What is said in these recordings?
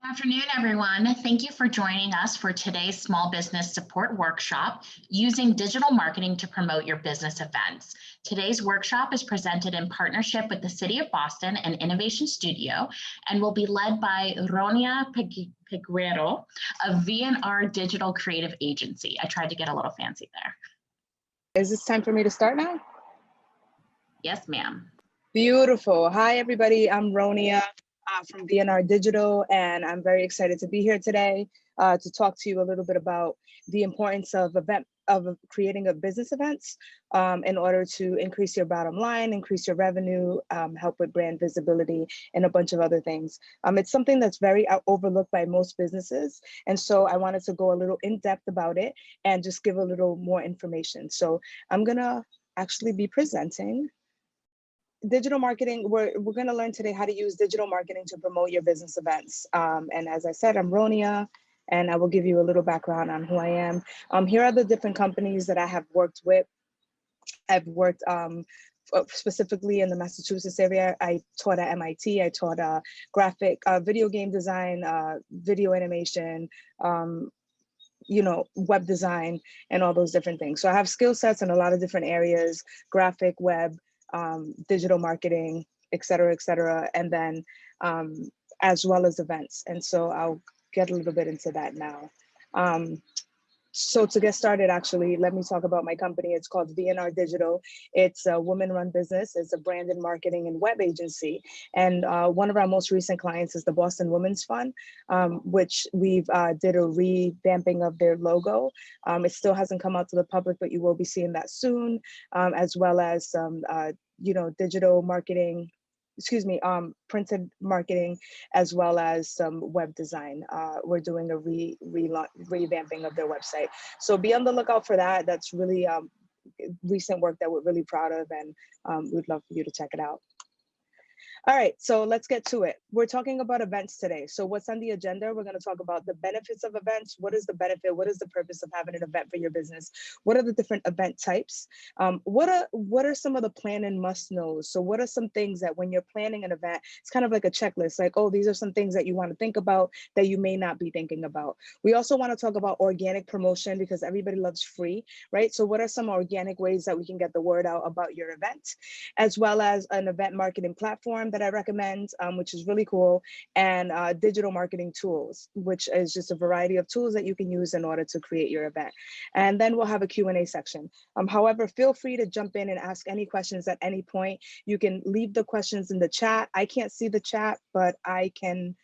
Good afternoon, everyone. Thank you for joining us for today's Small Business Support Workshop, using digital marketing to promote your business events. Today's workshop is presented in partnership with the City of Boston and Innovation Studio, and will be led by Ronia Peguero of VNR Digital Creative Agency. I tried to get a little fancy there. Is this time for me to start now? Yes, ma'am. Beautiful. Hi, everybody. I'm Ronia from VNR Digital, and I'm very excited to be here today to talk to you a little bit about the importance of creating a business events in order to increase your bottom line, increase your revenue, help with brand visibility, and a bunch of other things. It's something that's very overlooked by most businesses. And so I wanted to go a little in depth about it and just give a little more information. So I'm gonna actually be presenting digital marketing. We're going to learn today how to use digital marketing to promote your business events. And as I said, I'm Ronia, and I will give you a little background on who I am. Here are the different companies that I have worked with. I've worked specifically in the Massachusetts area. I taught at MIT. I taught video game design, video animation, web design, and all those different things. So I have skill sets in a lot of different areas: graphic, web, digital marketing, et cetera, and then as well as events. And so I'll get a little bit into that now. So to get started, actually, let me talk about my company. It's called VNR Digital. It's a woman-run business. It's a branded marketing and web agency. And one of our most recent clients is the Boston Women's Fund, which we've did a revamping of their logo. It still hasn't come out to the public, but you will be seeing that soon, as well as some, digital marketing, printed marketing, as well as some web design. We're doing a revamping of their website. So be on the lookout for that. That's really recent work that we're really proud of, and we'd love for you to check it out. All right, so let's get to it. We're talking about events today. So what's on the agenda? We're going to talk about the benefits of events. What is the benefit? What is the purpose of having an event for your business? What are the different event types? What are some of the plan and must knows? So what are some things that when you're planning an event, it's kind of like a checklist, like, oh, these are some things that you want to think about that you may not be thinking about. We also want to talk about organic promotion, because everybody loves free, right? So what are some organic ways that we can get the word out about your event, as well as an event marketing platform that I recommend, which is really cool, and digital marketing tools, which is just a variety of tools that you can use in order to create your event. And then we'll have a Q&A section. However, feel free to jump in and ask any questions at any point. You can leave the questions in the chat. I can't see the chat, but I'm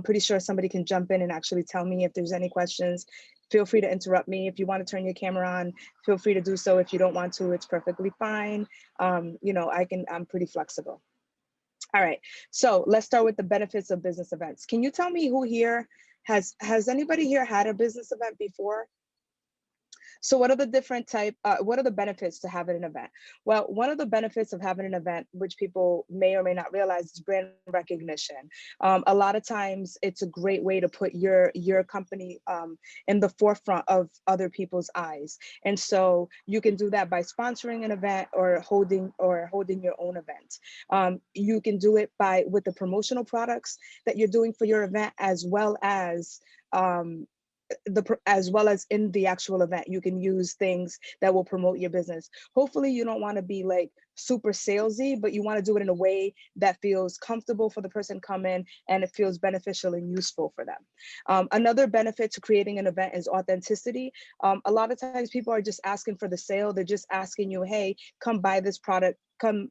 pretty sure somebody can jump in and actually tell me if there's any questions. Feel free to interrupt me. If you want to turn your camera on, feel free to do so. If you don't want to, it's perfectly fine. I'm pretty flexible. All right, so let's start with the benefits of business events. Can you tell me who here has anybody here had a business event before? So what are the what are the benefits to having an event? Well, one of the benefits of having an event, which people may or may not realize, is brand recognition. A lot of times it's a great way to put your company in the forefront of other people's eyes. And so you can do that by sponsoring an event or holding your own event. You can do it with the promotional products that you're doing for your event, as well as in the actual event. You can use things that will promote your business. Hopefully you don't want to be like super salesy, but you want to do it in a way that feels comfortable for the person coming, and it feels beneficial and useful for them. Another benefit to creating an event is authenticity. A lot of times people are just asking for the sale. They're just asking you, hey, come buy this product, come,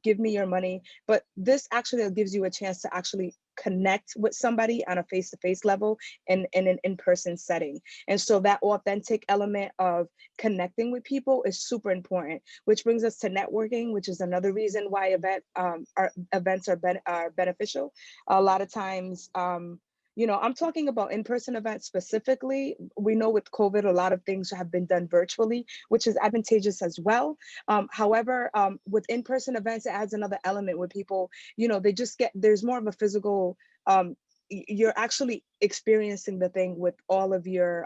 give me your money. But this actually gives you a chance to actually connect with somebody on a face-to-face level in an in-person setting. And so that authentic element of connecting with people is super important, which brings us to networking, which is another reason why events are beneficial. A lot of times, I'm talking about in-person events specifically. We know with COVID, a lot of things have been done virtually, which is advantageous as well. However, with in-person events, it adds another element where people, there's more of a physical, you're actually experiencing the thing with all of your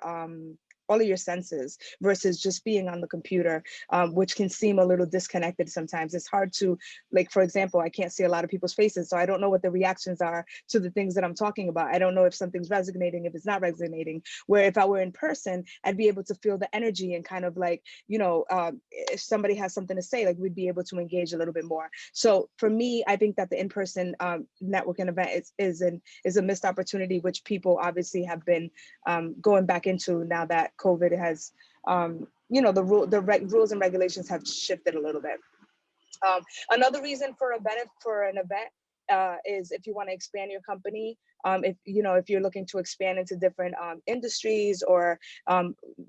all of your senses versus just being on the computer, which can seem a little disconnected sometimes. It's hard to, like, for example, I can't see a lot of people's faces, so I don't know what the reactions are to the things that I'm talking about. I don't know if something's resonating, if it's not resonating. Where if I were in person, I'd be able to feel the energy and kind of like, if somebody has something to say, like we'd be able to engage a little bit more. So for me, I think that the in-person networking event is a missed opportunity, which people obviously have been going back into now that COVID has, rules and regulations have shifted a little bit. Another reason for an event is if you want to expand your company. If you're looking to expand into different industries, or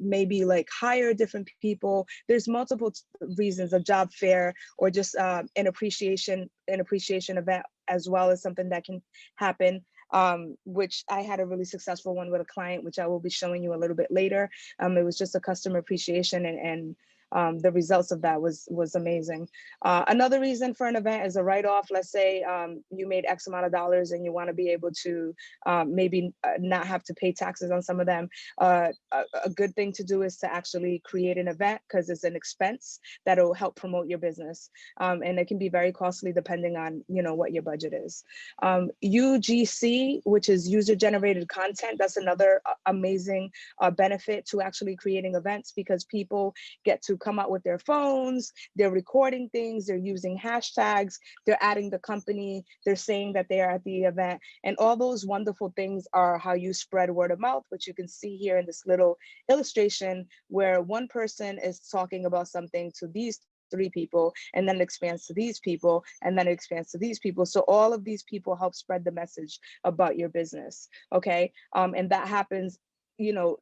maybe like hire different people, there's multiple reasons. A job fair, or just an appreciation event as well, is something that can happen. Which I had a really successful one with a client, which I will be showing you a little bit later. It was just a customer appreciation, and the results of that was amazing. Another reason for an event is a write-off. Let's say you made X amount of dollars and you want to be able to maybe not have to pay taxes on some of them. A good thing to do is to actually create an event, because it's an expense that'll help promote your business. And it can be very costly depending on what your budget is. UGC, which is user-generated content, that's another amazing benefit to actually creating events, because people get to come out with their phones, they're recording things, they're using hashtags, they're adding the company, they're saying that they are at the event. And all those wonderful things are how you spread word of mouth, which you can see here in this little illustration, where one person is talking about something to these 3 people, and then it expands to these people, and then it expands to these people. So all of these people help spread the message about your business, okay? And that happens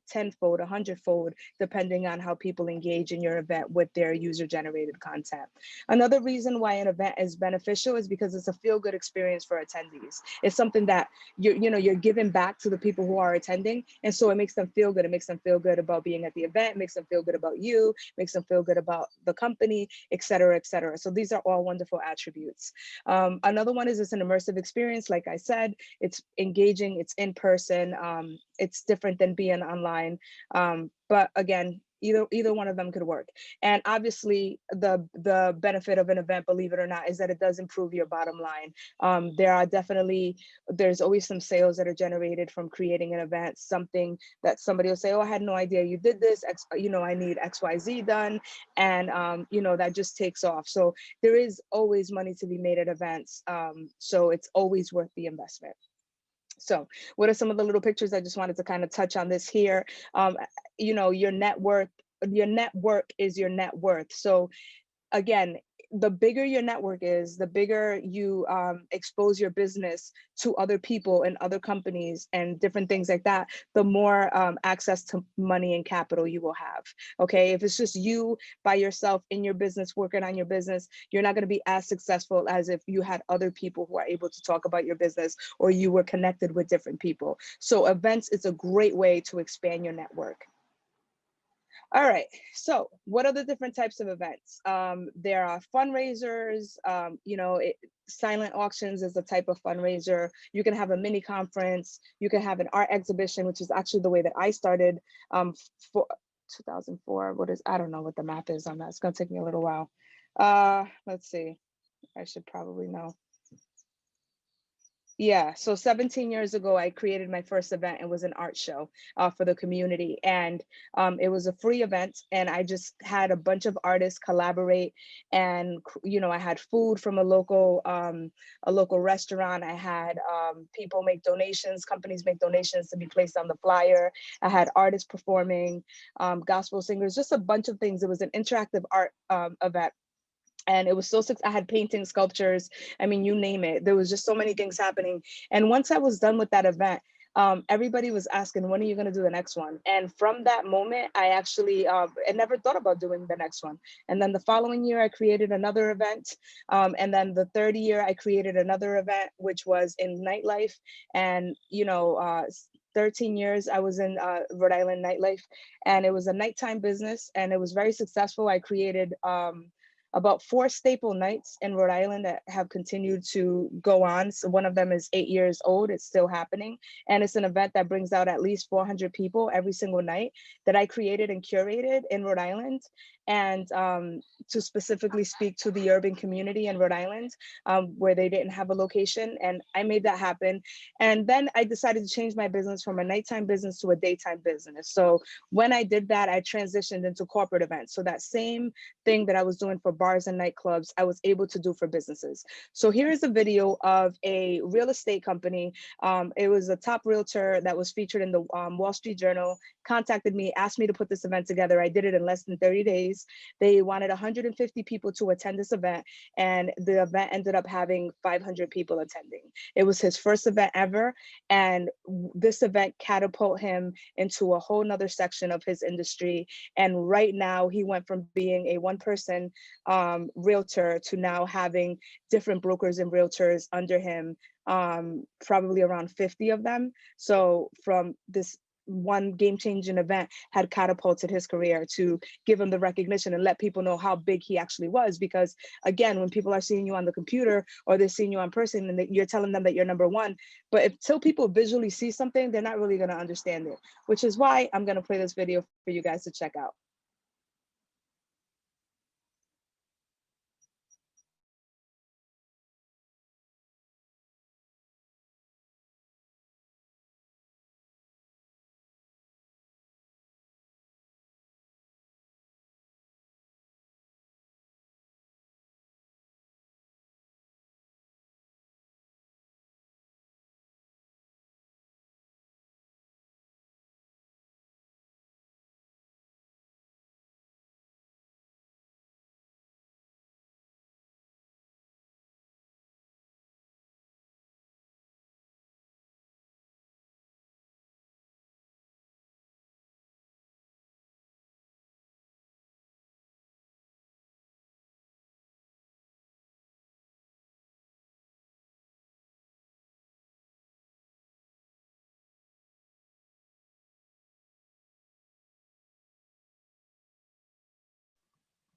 tenfold, 100-fold, depending on how people engage in your event with their user-generated content. Another reason why an event is beneficial is because it's a feel-good experience for attendees. It's something that you're giving back to the people who are attending, and so it makes them feel good. It makes them feel good about being at the event, makes them feel good about you, makes them feel good about the company, et cetera, et cetera. So these are all wonderful attributes. Another one is it's an immersive experience. Like I said, it's engaging, it's in person, it's different than being online, but again, either one of them could work. And obviously the benefit of an event, believe it or not, is that it does improve your bottom line. There's always some sales that are generated from creating an event, something that somebody will say, oh, I had no idea you did this, I need XYZ done, and that just takes off. So there is always money to be made at events, so it's always worth the investment. So what are some of the little pictures? I just wanted to kind of touch on this here. Your net worth is your net worth. So again, the bigger your network is, the bigger you expose your business to other people and other companies and different things like that, the more access to money and capital you will have. Okay, if it's just you by yourself in your business, working on your business, you're not going to be as successful as if you had other people who are able to talk about your business, or you were connected with different people. So events is a great way to expand your network. All right, so what are the different types of events? There are fundraisers, silent auctions is a type of fundraiser. You can have a mini conference, you can have an art exhibition, which is actually the way that I started for 2004. I don't know what the math is on that. It's gonna take me a little while. Let's see, I should probably know. Yeah, so 17 years ago, I created my first event. It was an art show for the community, and it was a free event, and I just had a bunch of artists collaborate, and I had food from a local restaurant. I had people make donations, companies make donations to be placed on the flyer. I had artists performing, gospel singers, just a bunch of things. It was an interactive art event. And it was I had painting, sculptures, I mean, you name it. There was just so many things happening. And once I was done with that event, everybody was asking, when are you going to do the next one? And from that moment, I actually I never thought about doing the next one. And then the following year, I created another event. And then the third year, I created another event, which was in nightlife. And, 13 years I was in Rhode Island nightlife, and it was a nighttime business, and it was very successful. I created about 4 staple nights in Rhode Island that have continued to go on. So one of them is 8 years old. It's still happening. And it's an event that brings out at least 400 people every single night that I created and curated in Rhode Island. And to specifically speak to the urban community in Rhode Island, where they didn't have a location. And I made that happen. And then I decided to change my business from a nighttime business to a daytime business. So when I did that, I transitioned into corporate events. So that same thing that I was doing for bars and nightclubs, I was able to do for businesses. So here's a video of a real estate company. It was a top realtor that was featured in the Wall Street Journal, contacted me, asked me to put this event together. I did it in less than 30 days. They wanted 150 people to attend this event, and the event ended up having 500 people attending. It was his first event ever, and this event catapulted him into a whole nother section of his industry. And right now he went from being a one-person realtor to now having different brokers and realtors under him, probably around 50 of them. So from this one game-changing event had catapulted his career to give him the recognition and let people know how big he actually was. Because again, when people are seeing you on the computer or they're seeing you in person and you're telling them that you're number one, but if till people visually see something, they're not really going to understand it, which is why I'm going to play this video for you guys to check out.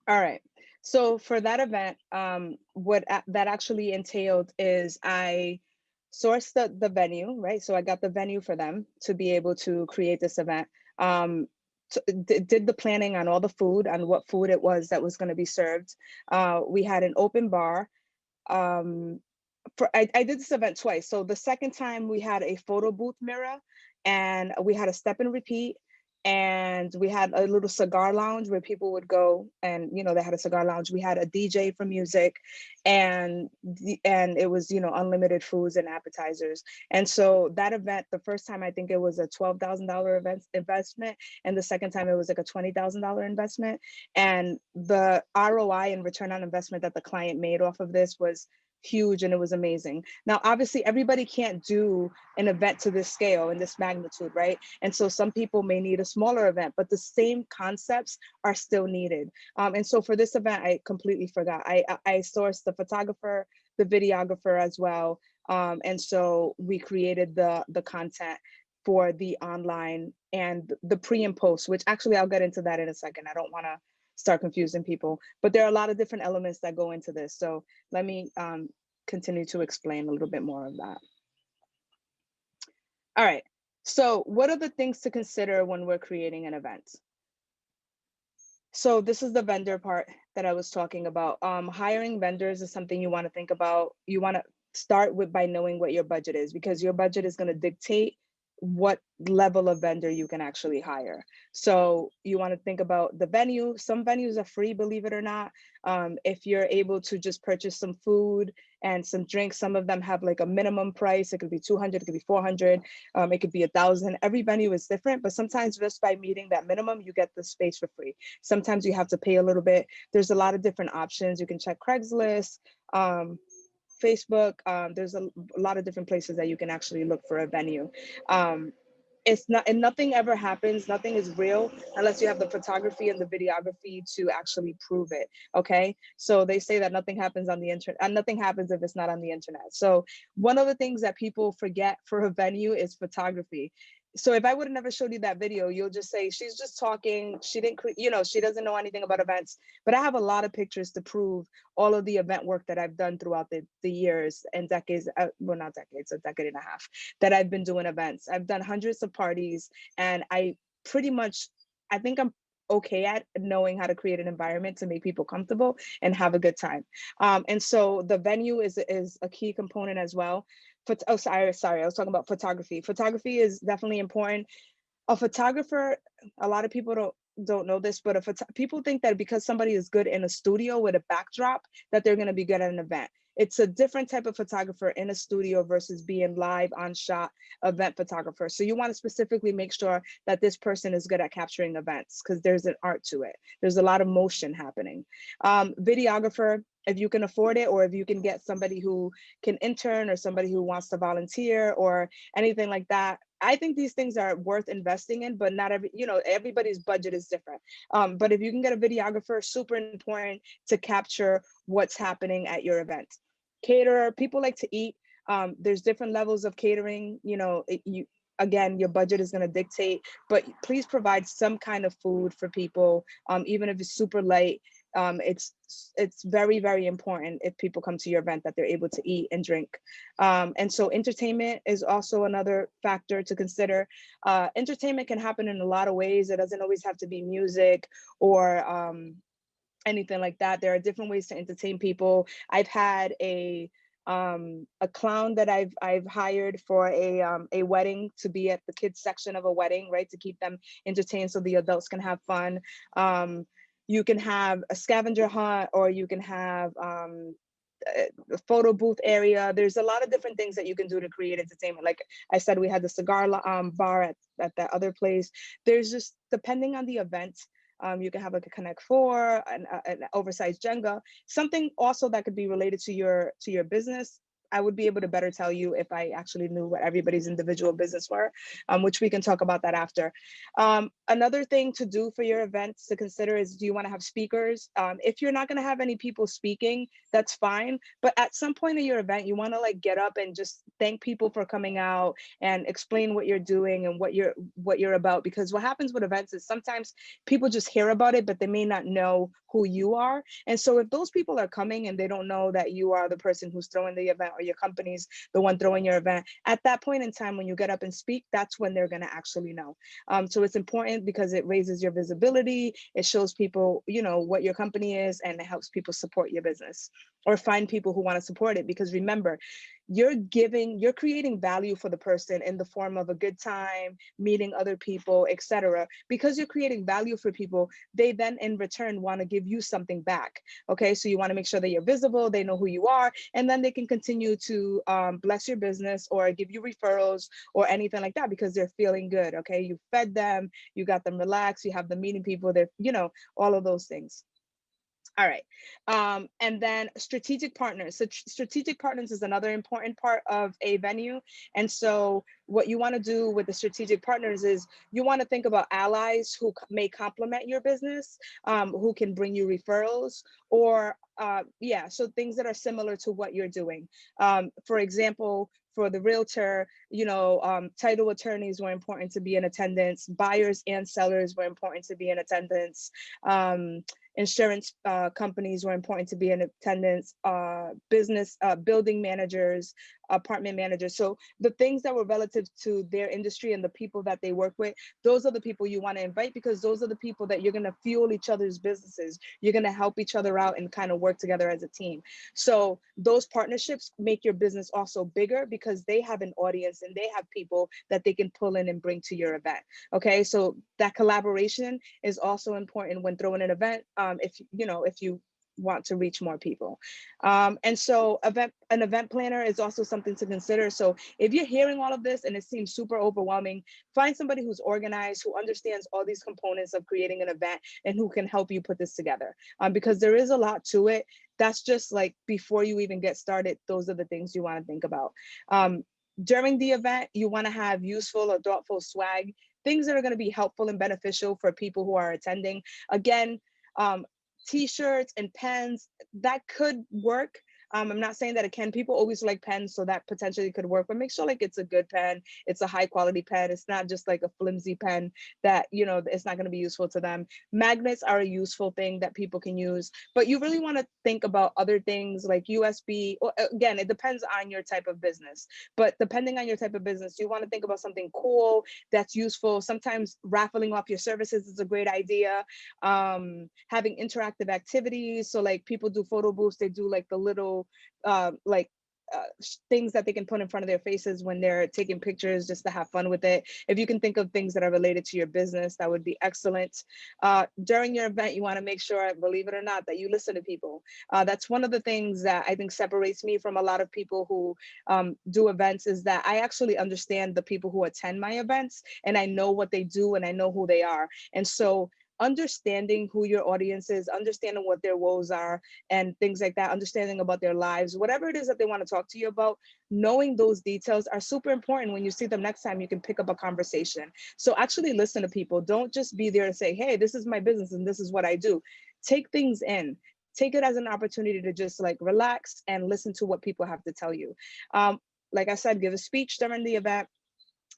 All right. So for that event, what that actually entailed is I sourced the venue, right? So I got the venue for them to be able to create this event. Did the planning on all the food, on what food it was that was going to be served. We had an open bar. I did this event twice. So the second time we had a photo booth mirror, and we had a step and repeat, and we had a little cigar lounge where people would go, and they had a cigar lounge. We had a DJ for music, and it was unlimited foods and appetizers. And so that event, the first time I think it was a $12,000 investment, and the second time it was like a $20,000 investment. And the ROI and return on investment that the client made off of this was huge, and it was amazing. Now, obviously, everybody can't do an event to this scale and this magnitude, right? And so some people may need a smaller event, but the same concepts are still needed. And so for this event, I completely forgot. I sourced the photographer, the videographer as well. And so we created the content for the online and the pre and post, which actually I'll get into that in a second. I don't want to start confusing people, but there are a lot of different elements that go into this. So let me continue to explain a little bit more of that. All right, so what are the things to consider when we're creating an event? So this is the vendor part that I was talking about. Hiring vendors is something you want to think about. You want to start with by knowing what your budget is, because your budget is going to dictate what level of vendor you can actually hire. So you want to think about the venue. Some venues are free, believe it or not. If you're able to just purchase some food and some drinks, some of them have like a minimum price. It could be 200, it could be 400, it could be 1,000. Every venue is different, but sometimes just by meeting that minimum, you get the space for free. Sometimes you have to pay a little bit. There's a lot of different options. You can check Craigslist, Facebook. There's a lot of different places that you can actually look for a venue. It's not, and nothing ever happens, nothing is real unless you have the photography and the videography to actually prove it. Okay, so they say that nothing happens on the internet, and nothing happens if it's not on the internet. So one of the things that people forget for a venue is photography. So if I would have never showed you that video, you'll just say, she's just talking. She didn't, she doesn't know anything about events. But I have a lot of pictures to prove all of the event work that I've done throughout the years and decades, well, not decades, a decade and a half that I've been doing events. I've done hundreds of parties, and I think I'm okay at knowing how to create an environment to make people comfortable and have a good time. And so the venue is a key component as well. Oh, sorry, I was talking about photography. Photography is definitely important. A photographer, a lot of people don't know this, but people think that because somebody is good in a studio with a backdrop, that they're going to be good at an event. It's a different type of photographer in a studio versus being live on shot event photographer. So you want to specifically make sure that this person is good at capturing events, because there's an art to it. There's a lot of motion happening. Videographer, if you can afford it, or if you can get somebody who can intern, or somebody who wants to volunteer, or anything like that. I think these things are worth investing in, but not everybody's budget is different. But if you can get a videographer, super important to capture what's happening at your event. Caterer, people like to eat. There's different levels of catering. Again, your budget is going to dictate, but please provide some kind of food for people, even if it's super light. It's very, very important if people come to your event that they're able to eat and drink. And so entertainment is also another factor to consider. Entertainment can happen in a lot of ways. It doesn't always have to be music or anything like that. There are different ways to entertain people. I've had a clown that I've hired for a wedding, to be at the kids section of a wedding, right, to keep them entertained so the adults can have fun. You can have a scavenger hunt, or you can have a photo booth area. There's a lot of different things that you can do to create entertainment. Like I said, we had the cigar bar at that other place. There's just, depending on the event, you can have like a Connect Four, an oversized Jenga, something also that could be related to your business. I would be able to better tell you if I actually knew what everybody's individual business were, which we can talk about that after. Another thing to do for your events to consider is, do you want to have speakers? If you're not going to have any people speaking, that's fine. But at some point in your event, you want to like get up and just thank people for coming out and explain what you're doing and what you're about. Because what happens with events is sometimes people just hear about it, but they may not know who you are. And so if those people are coming and they don't know that you are the person who's throwing the event, or your company's the one throwing your event, at that point in time, when you get up and speak, that's when they're going to actually know. So it's important because it raises your visibility. It shows people, what your company is, and it helps people support your business or find people who want to support it. Because remember, you're creating value for the person in the form of a good time, meeting other people, etc. Because you're creating value for people, they then in return want to give you something back. Okay, so you want to make sure that you're visible, they know who you are, and then they can continue to bless your business or give you referrals or anything like that, because they're feeling good. Okay, you fed them, you got them relaxed, you have them meeting people, they're, all of those things. All right. And then strategic partners. So strategic partners is another important part of a venue. And so what you want to do with the strategic partners is you want to think about allies who may complement your business, who can bring you referrals, or so things that are similar to what you're doing. For example, for the realtor, title attorneys were important to be in attendance. Buyers and sellers were important to be in attendance. Insurance companies were important to be in attendance, building managers, apartment managers. So the things that were relative to their industry and the people that they work with, those are the people you want to invite, because those are the people that you're going to fuel each other's businesses. You're going to help each other out and kind of work together as a team. So those partnerships make your business also bigger, because they have an audience and they have people that they can pull in and bring to your event. Okay, so that collaboration is also important when throwing an event, if you want to reach more people. And so an event planner is also something to consider. So if you're hearing all of this and it seems super overwhelming, find somebody who's organized, who understands all these components of creating an event, and who can help you put this together, because there is a lot to it. That's just like before you even get started, those are the things you want to think about. During the event, you want to have useful or thoughtful swag, things that are going to be helpful and beneficial for people who are attending. Again, t-shirts and pens, that could work. I'm not saying that it can. People always like pens, so that potentially could work, but make sure like it's a good pen. It's a high quality pen. It's not just like a flimsy pen that, you know, it's not going to be useful to them. Magnets are a useful thing that people can use, but you really want to think about other things like USB. Well, again, it depends on your type of business, but depending on your type of business, you want to think about something cool that's useful. Sometimes raffling off your services is a great idea. Having interactive activities. So like people do photo booths, they do like the little like things that they can put in front of their faces when they're taking pictures just to have fun with it. If you can think of things that are related to your business, that would be excellent. During your event, you want to make sure, believe it or not, that you listen to people. That's one of the things that I think separates me from a lot of people who do events, is that I actually understand the people who attend my events, and I know what they do and I know who they are. And so understanding who your audience is, understanding what their woes are and things like that, understanding about their lives, whatever it is that they want to talk to you about, knowing those details are super important. When you see them next time, you can pick up a conversation. So actually listen to people. Don't just be there and say, hey, this is my business and this is what I do. Take things in. Take it as an opportunity to just like relax and listen to what people have to tell you. Like I said, give a speech during the event.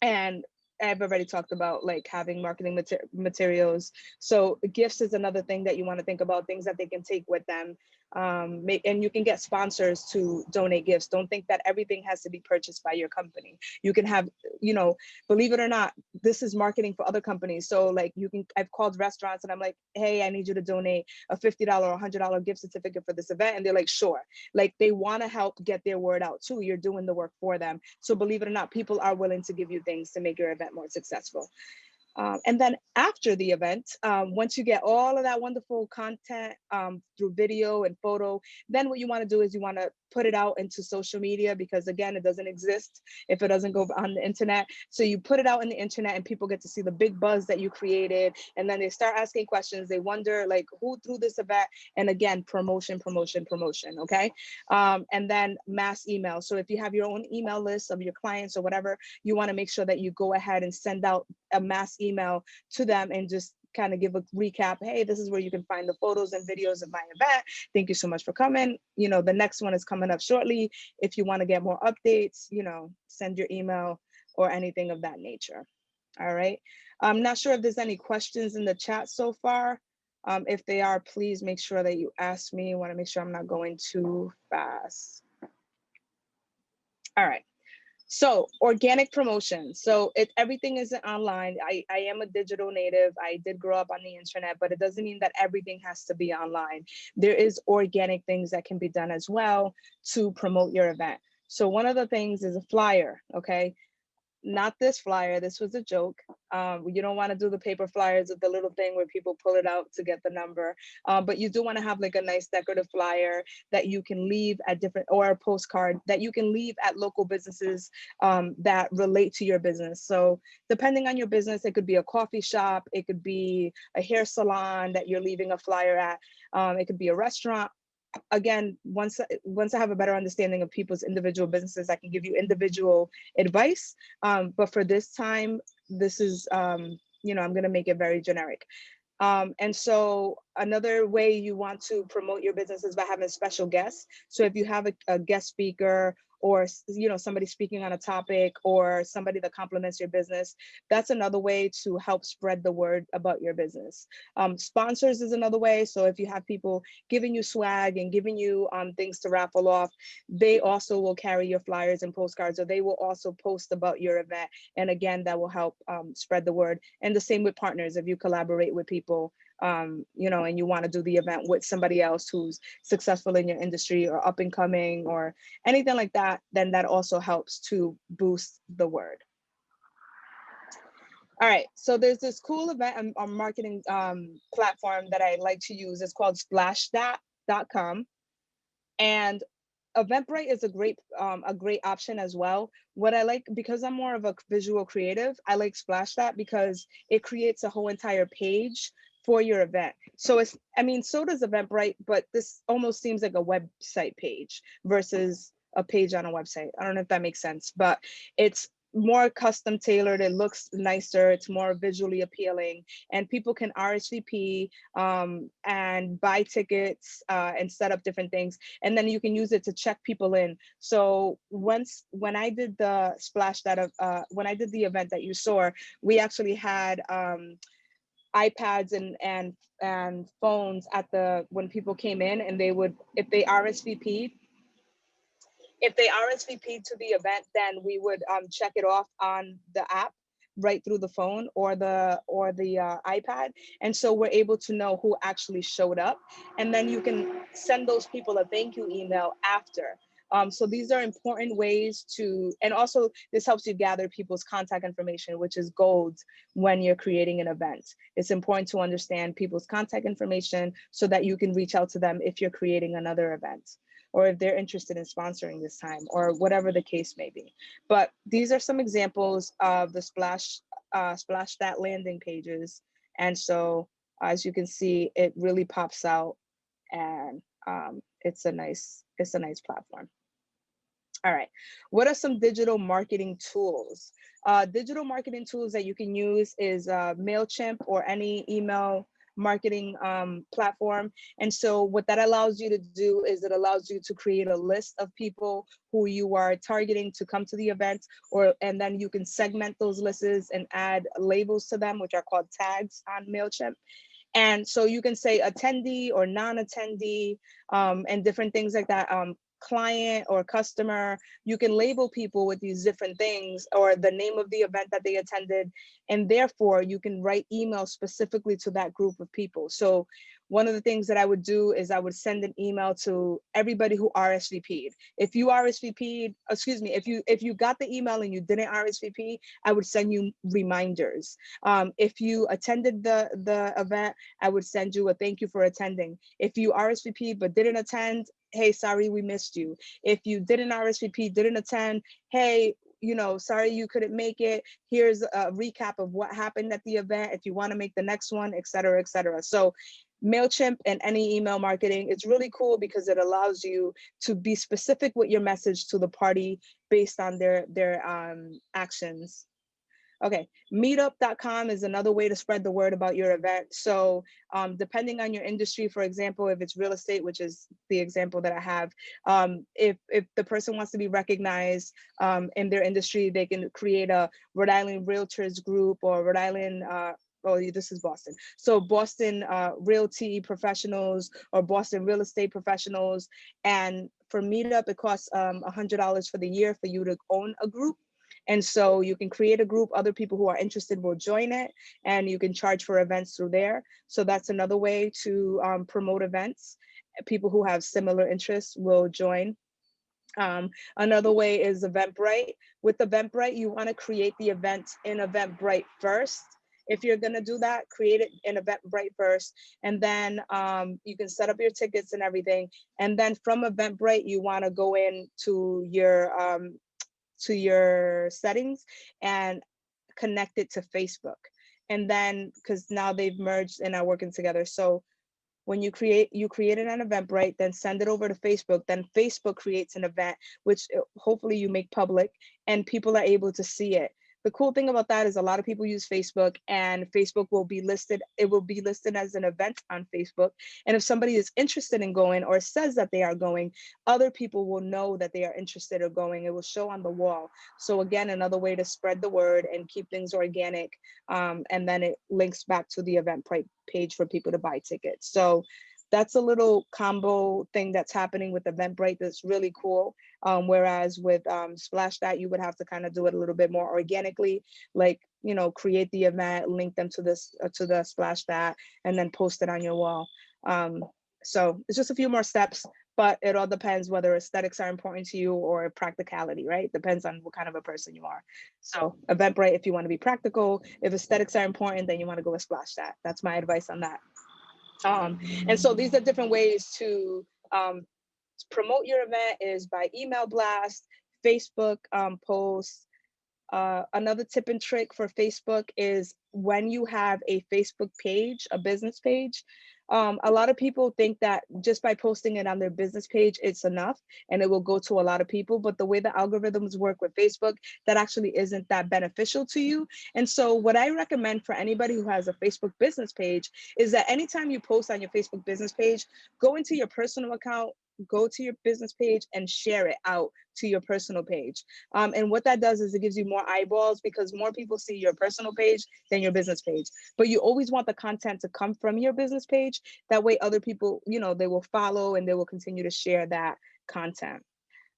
And I've already talked about like having marketing materials. So gifts is another thing that you want to think about, things that they can take with them. And you can get sponsors to donate gifts. Don't think that everything has to be purchased by your company. You can have, you know, believe it or not, this is marketing for other companies. So like you can, I've called restaurants and I'm like, hey, I need you to donate a $50 or $100 gift certificate for this event. And they're like, sure. Like they want to help get their word out too. You're doing the work for them. So believe it or not, people are willing to give you things to make your event more successful. And then after the event, once you get all of that wonderful content through video and photo, then what you want to do is you want to put it out into social media, because again, it doesn't exist if it doesn't go on the internet. So you put it out in the internet and people get to see the big buzz that you created. And then they start asking questions. They wonder like who threw this event? And again, promotion, promotion, promotion, okay? And then mass email. So if you have your own email list of your clients or whatever, you want to make sure that you go ahead and send out a mass email to them and just kind of give a recap. Hey, this is where you can find the photos and videos of my event. Thank you so much for coming. You know, the next one is coming up shortly. If you want to get more updates, you know, send your email or anything of that nature. All right. I'm not sure if there's any questions in the chat so far. If they are, please make sure that you ask me. I want to make sure I'm not going too fast. All right. So organic promotion. So everything isn't online. I am a digital native. I did grow up on the internet, but it doesn't mean that everything has to be online. There is organic things that can be done as well to promote your event. So one of the things is a flyer, okay? Not this flyer, this was a joke. You don't want to do the paper flyers with the little thing where people pull it out to get the number. But you do want to have like a nice decorative flyer that you can leave at different, or a postcard that you can leave at local businesses that relate to your business. So depending on your business, it could be a coffee shop, it could be a hair salon that you're leaving a flyer at, it could be a restaurant. Again, once I have a better understanding of people's individual businesses, I can give you individual advice. But for this time, this is, you know, I'm going to make it very generic. And so another way you want to promote your business is by having special guests. So if you have a guest speaker, or, you know, somebody speaking on a topic, or somebody that complements your business, that's another way to help spread the word about your business. Sponsors is another way. So if you have people giving you swag and giving you things to raffle off, they also will carry your flyers and postcards, or they will also post about your event. And again, that will help spread the word. And the same with partners. If you collaborate with people, you know, and you want to do the event with somebody else who's successful in your industry or up and coming or anything like that, then that also helps to boost the word. All right, so there's this cool event marketing platform that I like to use. It's called Splashdot.com, and Eventbrite is a great option as well. What I like, because I'm more of a visual creative, I like Splashdot because it creates a whole entire page for your event. So it's, I mean, so does Eventbrite, but this almost seems like a website page versus a page on a website. I don't know if that makes sense, but it's more custom tailored. It looks nicer. It's more visually appealing, and people can RSVP and buy tickets and set up different things. And then you can use it to check people in. So when I did the when I did the event that you saw, we actually had iPads and phones at when people came in, and they would, if they RSVP'd, to the event, then we would check it off on the app right through the phone or the iPad. And so we're able to know who actually showed up. And then you can send those people a thank you email after. So these are important ways and also this helps you gather people's contact information, which is gold when you're creating an event. It's important to understand people's contact information so that you can reach out to them if you're creating another event, or if they're interested in sponsoring this time, or whatever the case may be. But these are some examples of the Splash landing pages. And so as you can see, it really pops out, and it's a nice platform. All right, what are some digital marketing tools? Digital marketing tools that you can use is MailChimp or any email marketing platform. And so what that allows you to do is it allows you to create a list of people who you are targeting to come to the event, and then you can segment those lists and add labels to them, which are called tags on MailChimp. And so you can say attendee or non-attendee and different things like that. Client or customer, you can label people with these different things, or the name of the event that they attended, and therefore you can write emails specifically to that group of people. So one of the things that I would do is I would send an email to everybody who RSVP'd. If you RSVP'd, excuse me, if you got the email and you didn't RSVP, I would send you reminders. If you attended the event, I would send you a thank you for attending. If you RSVP'd but didn't attend, hey, sorry, we missed you. If you didn't RSVP, didn't attend, hey, sorry you couldn't make it. Here's a recap of what happened at the event if you want to make the next one, et cetera, et cetera. So MailChimp and any email marketing, it's really cool because it allows you to be specific with your message to the party based on their actions. Okay, meetup.com is another way to spread the word about your event. So depending on your industry, for example, if it's real estate, which is the example that I have, if the person wants to be recognized in their industry, they can create a Rhode Island Realtors group, or Rhode Island, this is Boston. So Boston Realty Professionals or Boston Real Estate Professionals. And for Meetup, it costs $100 for the year for you to own a group. And so you can create a group, other people who are interested will join it, and you can charge for events through there. So that's another way to promote events. People who have similar interests will join. Another way is Eventbrite. With Eventbrite, you want to create the event in Eventbrite first. If you're going to do that, create it in Eventbrite first, and then you can set up your tickets and everything. And then from Eventbrite, you want to go into your settings and connect it to Facebook. And then, because now they've merged and are working together. So when you create an Eventbrite, then send it over to Facebook, then Facebook creates an event, which hopefully you make public and people are able to see it. The cool thing about that is a lot of people use Facebook, and Facebook will be listed. It will be listed as an event on Facebook. And if somebody is interested in going or says that they are going, other people will know that they are interested in going. It will show on the wall. So again, another way to spread the word and keep things organic. And then it links back to the Eventbrite page for people to buy tickets. So that's a little combo thing that's happening with Eventbrite that's really cool. Whereas with Splashdot, you would have to kind of do it a little bit more organically, like, create the event, link them to the Splashdot, and then post it on your wall. So it's just a few more steps, but it all depends whether aesthetics are important to you or practicality, right? Depends on what kind of a person you are. So Eventbrite, if you want to be practical. If aesthetics are important, then you want to go with Splashdot. That's my advice on that. And so these are different ways to promote your event, is by email blast, Facebook posts. Another tip and trick for Facebook is when you have a Facebook page, a business page, A lot of people think that just by posting it on their business page, it's enough and it will go to a lot of people. But the way the algorithms work with Facebook, that actually isn't that beneficial to you. And so what I recommend for anybody who has a Facebook business page is that anytime you post on your Facebook business page, go into your personal account, go to your business page and share it out to your personal page. And what that does is it gives you more eyeballs because more people see your personal page than your business page. But you always want the content to come from your business page. That way other people, you know, they will follow and they will continue to share that content.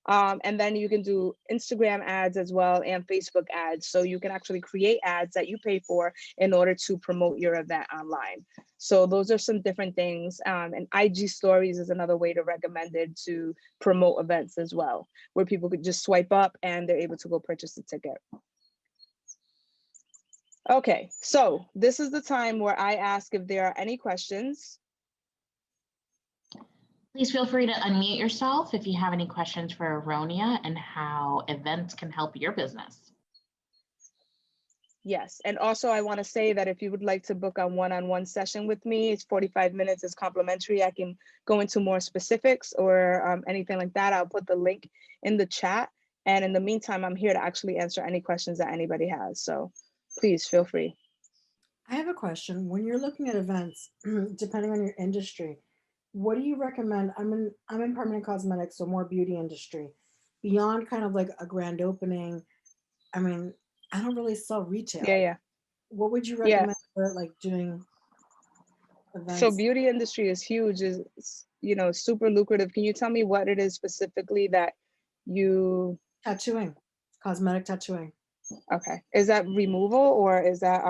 And then you can do Instagram ads as well and Facebook ads. So you can actually create ads that you pay for in order to promote your event online. So those are some different things. And IG stories is another way to recommend it to promote events as well, where people could just swipe up and they're able to go purchase the ticket. Okay, so this is the time where I ask if there are any questions. Please feel free to unmute yourself if you have any questions for Ronia and how events can help your business. Yes, and also I want to say that if you would like to book a one-on-one session with me, it's 45 minutes, it's complimentary. I can go into more specifics or anything like that. I'll put the link in the chat. And in the meantime, I'm here to actually answer any questions that anybody has. So please feel free. I have a question. When you're looking at events, depending on your industry, what do you recommend? I'm in permanent cosmetics, so more beauty industry. Beyond kind of like a grand opening, I mean, I don't really sell retail. Yeah. What would you recommend for like doing events? So beauty industry is huge, is, you know, super lucrative. Can you tell me what it is specifically that you... Tattooing, cosmetic tattooing. Okay, is that removal or is that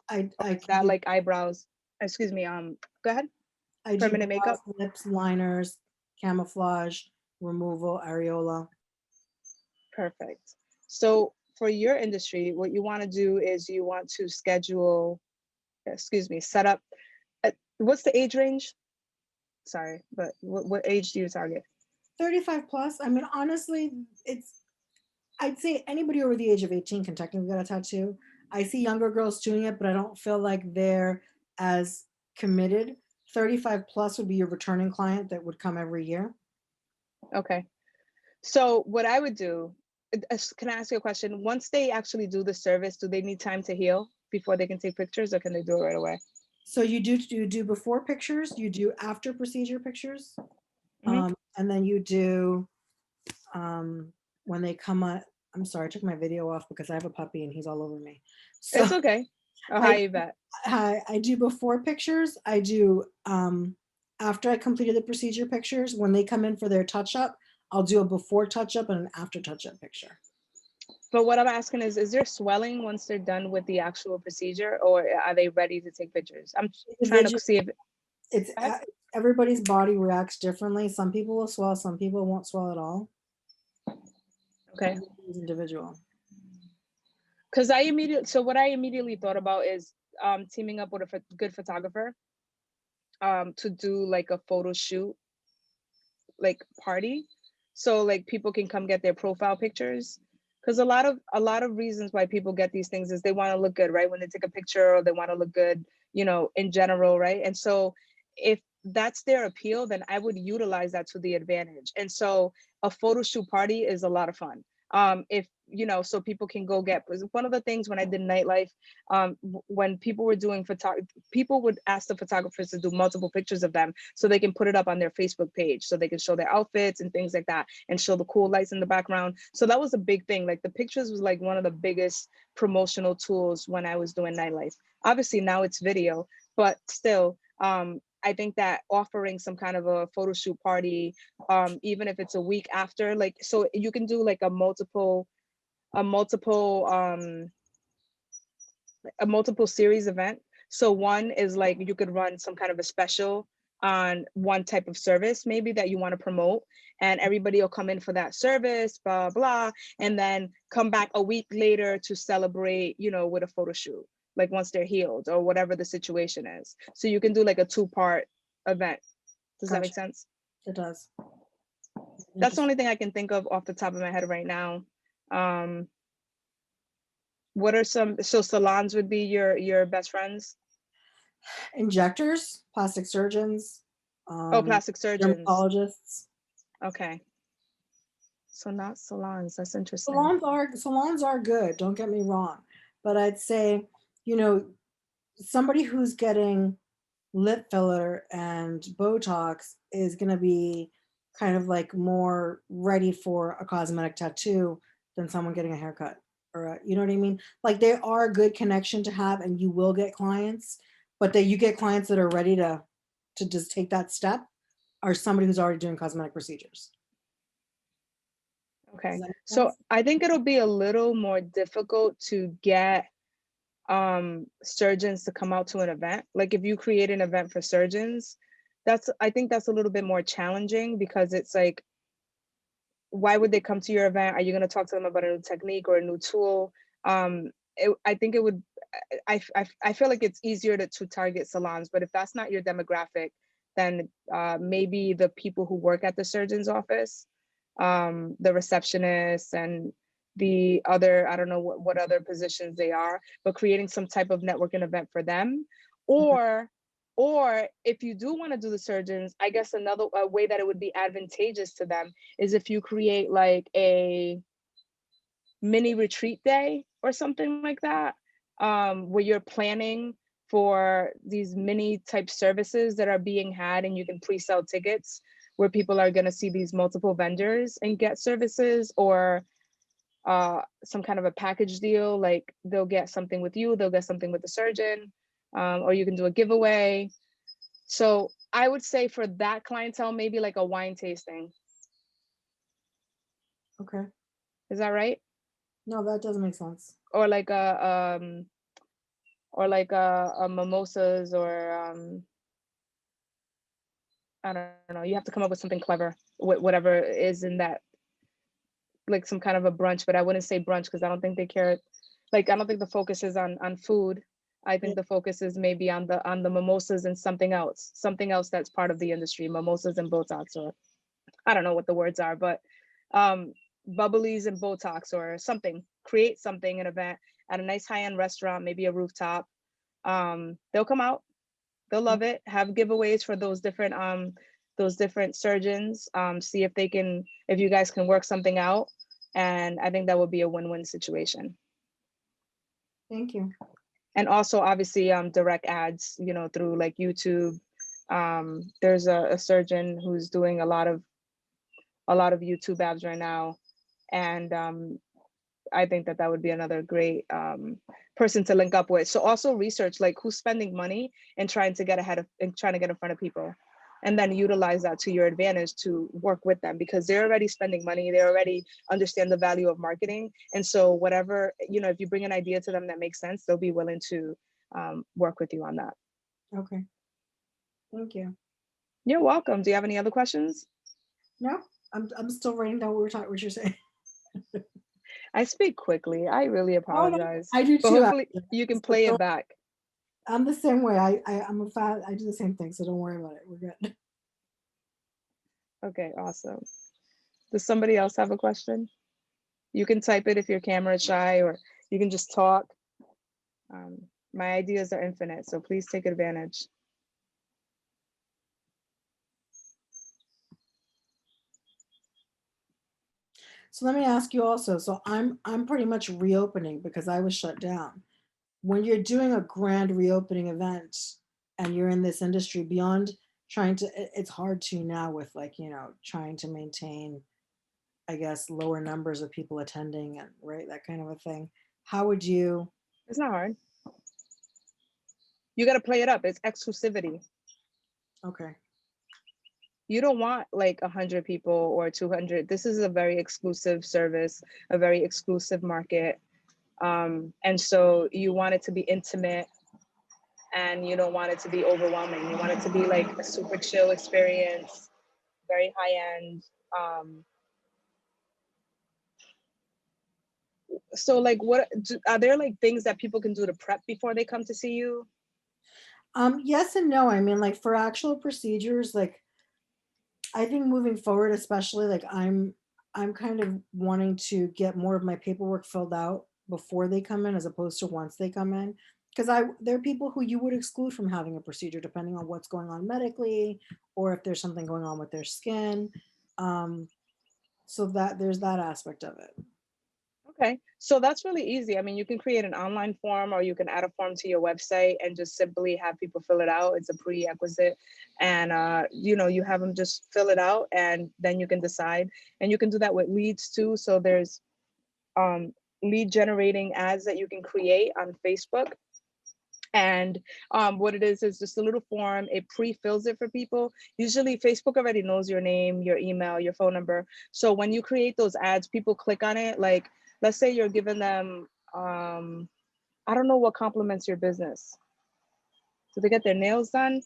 I like eyebrows? Excuse me, go ahead. I Permanent do makeup, lips, liners, camouflage, removal, areola. Perfect. So for your industry, what you want to do is you want to schedule, set up. What's the age range? Sorry, but what age do you target? 35 plus. I mean, honestly, I'd say anybody over the age of 18 can technically get a tattoo. I see younger girls doing it, but I don't feel like they're as committed. 35 plus would be your returning client that would come every year. Okay. So what I would do, can I ask you a question? Once they actually do the service, do they need time to heal before they can take pictures, or can they do it right away? So you do before pictures, you do after procedure pictures, and then you do when they come on. I'm sorry, I took my video off because I have a puppy and he's all over me. So it's okay. Oh, hi, Yvette. I do before pictures. I do after I completed the procedure pictures. When they come in for their touch-up, I'll do a before touch-up and an after touch-up picture. But what I'm asking is there swelling once they're done with the actual procedure, or are they ready to take pictures? I'm trying to see if it's everybody's body reacts differently. Some people will swell, some people won't swell at all. Okay. It's individual. Because what I immediately thought about is teaming up with a good photographer to do like a photo shoot, like party, so like people can come get their profile pictures. Because a lot of reasons why people get these things is they want to look good, right? When they take a picture, or they want to look good, you know, in general, right? And so if that's their appeal, then I would utilize that to the advantage. And so a photo shoot party is a lot of fun. If you know, so people can go get, one of the things when I did nightlife, when people were doing people would ask the photographers to do multiple pictures of them so they can put it up on their Facebook page, so they can show their outfits and things like that, and show the cool lights in the background. So that was a big thing. Like the pictures was like one of the biggest promotional tools when I was doing nightlife. Obviously now it's video, but still, I think that offering some kind of a photo shoot party, even if it's a week after, like, so you can do like a multiple series event. So one is like you could run some kind of a special on one type of service maybe that you want to promote, and everybody will come in for that service, blah blah, and then come back a week later to celebrate, you know, with a photo shoot, like once they're healed or whatever the situation is. So you can do like a 2-part event. Does that make sense? It does. That's the only thing I can think of off the top of my head right now. What are some, so salons would be your best friends? Injectors, plastic surgeons, Oh, plastic surgeons. dermatologists. Okay. So not salons. That's interesting. Salons are good, don't get me wrong. But I'd say, you know, somebody who's getting lip filler and Botox is going to be kind of like more ready for a cosmetic tattoo than someone getting a haircut or you know what I mean? Like they are a good connection to have, and you will get clients, but that you get clients that are ready to just take that step, or somebody who's already doing cosmetic procedures. Does Okay. that make So sense? I think it'll be a little more difficult to get surgeons to come out to an event. Like if you create an event for surgeons, I think that's a little bit more challenging, because it's like, why would they come to your event? Are you going to talk to them about a new technique or a new tool? I think it would, I feel like it's easier to target salons, but if that's not your demographic, then maybe the people who work at the surgeon's office, the receptionists and the other, I don't know what other positions they are, but creating some type of networking event for them. Okay. Or if you do want to do the surgeons, I guess another way that it would be advantageous to them is if you create like a mini retreat day or something like that, where you're planning for these mini type services that are being had, and you can pre-sell tickets where people are going to see these multiple vendors and get services, or some kind of a package deal, like they'll get something with you, they'll get something with the surgeon, or you can do a giveaway. So I would say for that clientele, maybe like a wine tasting. Okay. Is that right? No, that doesn't make sense. Or like a mimosas, or I don't know. You have to come up with something clever, whatever is in that, like some kind of a brunch. But I wouldn't say brunch because I don't think they care. Like I don't think the focus is on food. I Yeah. think the focus is maybe on the mimosas and something else that's part of the industry, mimosas and Botox, or I don't know what the words are, but um, bubblies and Botox or something. Create something, an event at a nice high-end restaurant, maybe a rooftop. They'll come out, they'll love it. Have giveaways for those different surgeons. See if you guys can work something out, and I think that would be a win-win situation. Thank you. And also, obviously, direct ads, through like YouTube. There's a surgeon who's doing a lot of YouTube ads right now, and I think that would be another great person to link up with. So also research like who's spending money and trying to get in front of people, and then utilize that to your advantage to work with them, because they're already spending money, they already understand the value of marketing, and so whatever, if you bring an idea to them that makes sense, they'll be willing to work with you on that. Okay. Thank you. You're welcome. Do you have any other questions? No, I'm still writing down what you're saying. I speak quickly. I really Oh, no, apologize. I do But too. hopefully Actually. you can So play it back. I'm the same way. I'm a fat. I do the same thing. So don't worry about it. We're good. Okay, awesome. Does somebody else have a question? You can type it if your camera is shy, or you can just talk. My ideas are infinite, so please take advantage. So let me ask you also. So I'm pretty much reopening because I was shut down. When you're doing a grand reopening event and you're in this industry, beyond trying to, it's hard to now with like, trying to maintain, I guess, lower numbers of people attending and right, that kind of a thing. How would you? It's not hard. You got to play it up. It's exclusivity. Okay. You don't want like 100 people or 200. This is a very exclusive service, a very exclusive market. And so you want it to be intimate, and you don't want it to be overwhelming. You want it to be like a super chill experience, very high end. So like are there like things that people can do to prep before they come to see you? Yes and no. I mean, like for actual procedures, like I think moving forward, especially like I'm kind of wanting to get more of my paperwork filled out before they come in as opposed to once they come in. because there are people who you would exclude from having a procedure depending on what's going on medically, or if there's something going on with their skin. Um, so that there's that aspect of it. Okay, so that's really easy. I mean, you can create an online form or you can add a form to your website and just simply have people fill it out. It's a prerequisite. And, you know, you have them just fill it out and then you can decide. And you can do that with leads too. So there's lead generating ads that you can create on Facebook. And what it is just a little form. It pre-fills it for people. Usually Facebook already knows your name, your email, your phone number. So when you create those ads, people click on it. Like, let's say you're giving them, I don't know what complements your business. Do they get their nails done?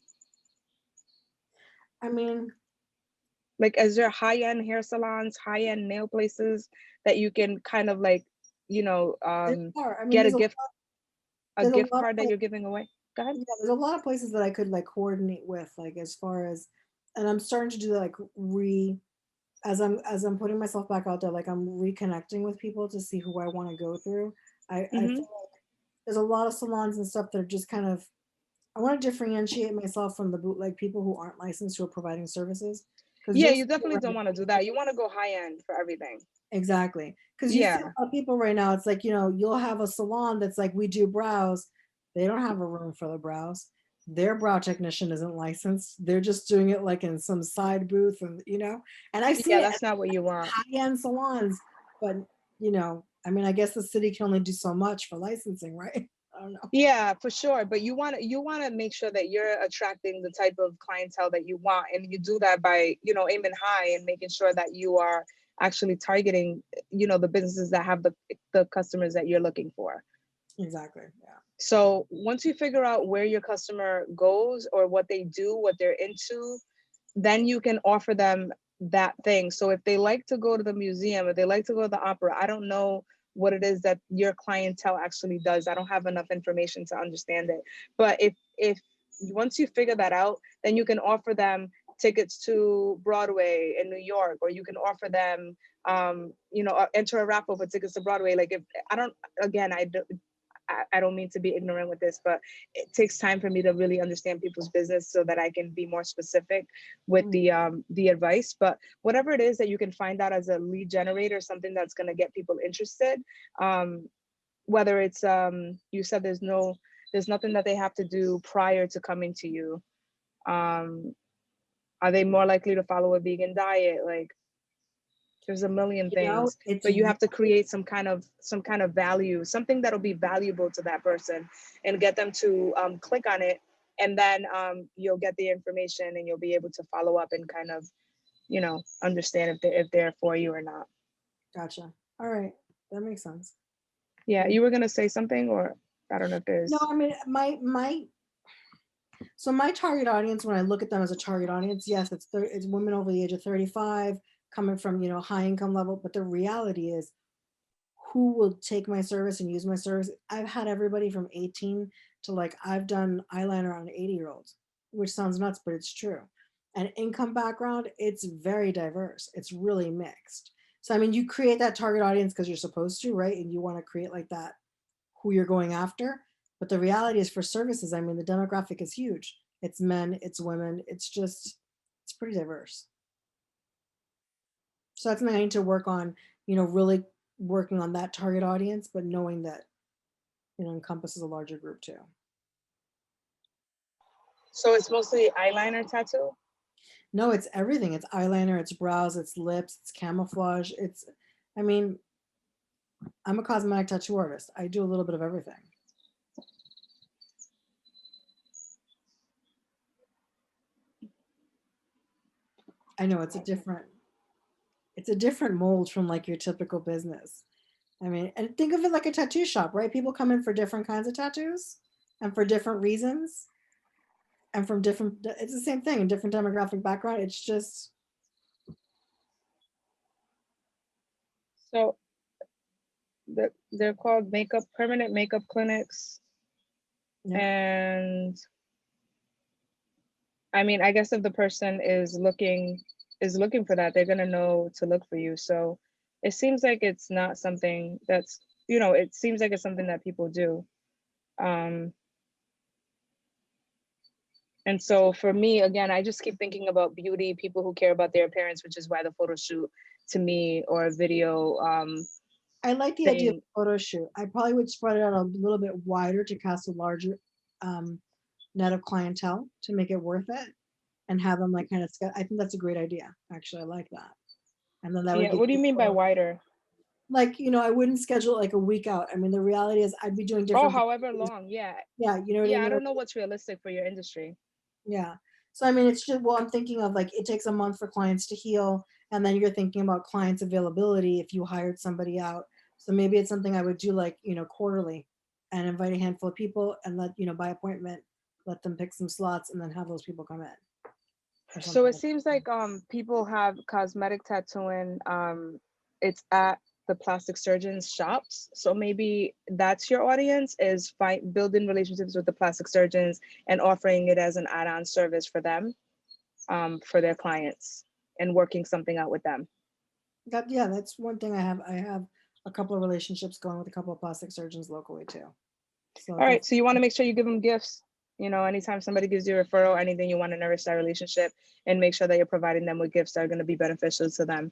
I mean, Like, is there high-end hair salons, high-end nail places that you can kind of like, you know, I mean, get there's a there's a gift lot card of, that you're giving away? Go ahead. yeah, there's a lot of places that I could like coordinate with, like as far as, and I'm starting to do like as I'm putting myself back out there, like I'm reconnecting with people to see who I want to go through. I feel Mm-hmm. like there's a lot of salons and stuff that are just kind of, I want to differentiate myself from the bootleg people who aren't licensed, who are providing services. Because Yeah, you'll you see definitely don't right, want to do that. You want to go high-end for everything. exactly. Because you see a Yeah. lot of people right now, it's like, you'll have a salon that's like, we do brows. They don't have a room for the brows. Their brow technician isn't licensed. They're just doing it like in some side booth, and I see Yeah, it that's not what you want. high-end salons, but I mean, I guess the city can only do so much for licensing, right? I don't know. Yeah, for sure. But you want to make sure that you're attracting the type of clientele that you want, and you do that by, you know, aiming high and making sure that you are actually targeting, you know, the businesses that have the customers that you're looking for. Exactly. Yeah. So once you figure out where your customer goes or what they do, what they're into, then you can offer them that thing. So if they like to go to the museum, or they like to go to the opera, I don't know what it is that your clientele actually does. I don't have enough information to understand it. But if once you figure that out, then you can offer them tickets to Broadway in New York, or you can offer them you know, enter a raffle for tickets to Broadway. Like, if I don't, again, I don't mean to be ignorant with this, but it takes time for me to really understand people's business so that I can be more specific with Mm. the advice. But whatever it is that you can find out as a lead generator, something that's going to get people interested, whether it's you said there's nothing that they have to do prior to coming to you. Are they more likely to follow a vegan diet? Like, there's a million things, It's but you have to create some kind of value, something that'll be valuable to that person, and get them to click on it. And then you'll get the information and you'll be able to follow up and kind of, you know, understand if they're for you or not. gotcha. All right, that makes sense. Yeah, Yeah. you were gonna say something, or I don't know if No, there's. I mean, my target audience, when I look at them as a target audience, yes, it's women over the age of 35, coming from high income level. But the reality is, who will take my service and use my service? I've had everybody from 18 to, like, I've done eyeliner on 80-year-olds, which sounds nuts, but it's true. And income background, it's very diverse. It's really mixed. So I mean, you create that target audience because you're supposed to, right? And you want to create like that, who you're going after. But the reality is, for services, I mean, the demographic is huge. It's men, it's women, it's pretty diverse. So that's something I need to work on, really working on that target audience, but knowing that, encompasses a larger group too. So it's mostly eyeliner tattoo. No, it's everything. It's eyeliner, it's brows, it's lips, it's camouflage. I mean, I'm a cosmetic tattoo artist. I do a little bit of everything. I know it's a different mold from like your typical business. I mean, and think of it like a tattoo shop, right? People come in for different kinds of tattoos and for different reasons and from it's the same thing, in different demographic background. It's just, So they're called permanent makeup clinics. yeah. And I mean, I guess if the person is looking for that, they're gonna know to look for you. So it seems like it's not something that's, you know, it seems like it's something that people do. And so for me, again, I just keep thinking about beauty, people who care about their appearance, which is why the photo shoot to me, or a video I like the idea of thing. photo shoot. I probably would spread it out a little bit wider to cast a larger net of clientele to make it worth it, and have them like kind of. I think that's a great idea. Actually, I like that. And then that would Yeah, give what do you mean by people, wider? like, I wouldn't schedule it like a week out. I mean, the reality is I'd be doing Oh, different. however long. Yeah. Yeah, you know what I Yeah, I mean. don't know what's realistic for your industry. Yeah. So I mean, it's just, well, I'm thinking of like it takes a month for clients to heal, and then you're thinking about clients' availability if you hired somebody out. So maybe it's something I would do like, quarterly, and invite a handful of people and let, by appointment, let them pick some slots and then have those people come in. Or So something it like seems like people have cosmetic tattooing. It's at the plastic surgeons shops. So maybe that's your audience, is building relationships with the plastic surgeons and offering it as an add-on service for them, for their clients, and working something out with them. that. Yeah, that's one thing I have. I have a couple of relationships going with a couple of plastic surgeons locally too. So All right, that's so you want to make sure you give them gifts. Anytime somebody gives you a referral, anything, you want to nourish that relationship and make sure that you're providing them with gifts that are going to be beneficial to them.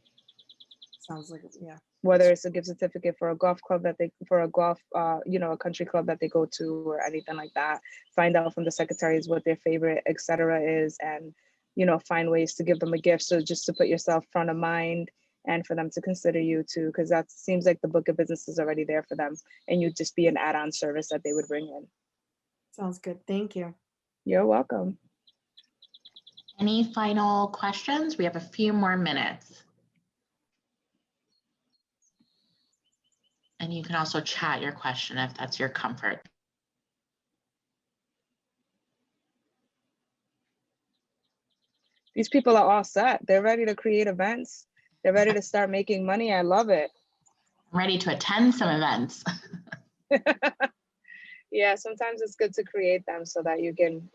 sounds like, yeah. Whether it's a gift certificate for a golf club for a golf, a country club that they go to, or anything like that. Find out from the secretaries what their favorite, etc. is, and, find ways to give them a gift. So just to put yourself front of mind, and for them to consider you too, because that seems like the book of business is already there for them, and you'd just be an add-on service that they would bring in. Sounds good. Thank you. You're welcome. Any final questions? We have a few more minutes. And you can also chat your question if that's your comfort. These people are all set. They're ready to create events. They're ready to start making money. I love it. I'm ready to attend some events. Yeah, sometimes it's good to create them so that you can,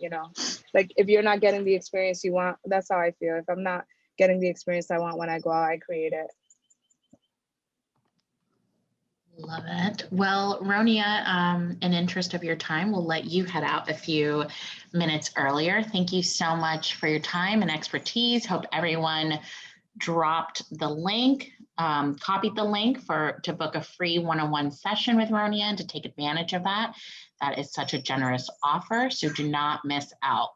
like if you're not getting the experience you want, that's how I feel. If I'm not getting the experience I want when I go out, I create it. Love it. Well, Ronia, in interest of your time, we'll let you head out a few minutes earlier. Thank you so much for your time and expertise. Hope everyone dropped the link, copied the link to book a free one-on-one session with Ronia and to take advantage of that. That is such a generous offer, so do not miss out.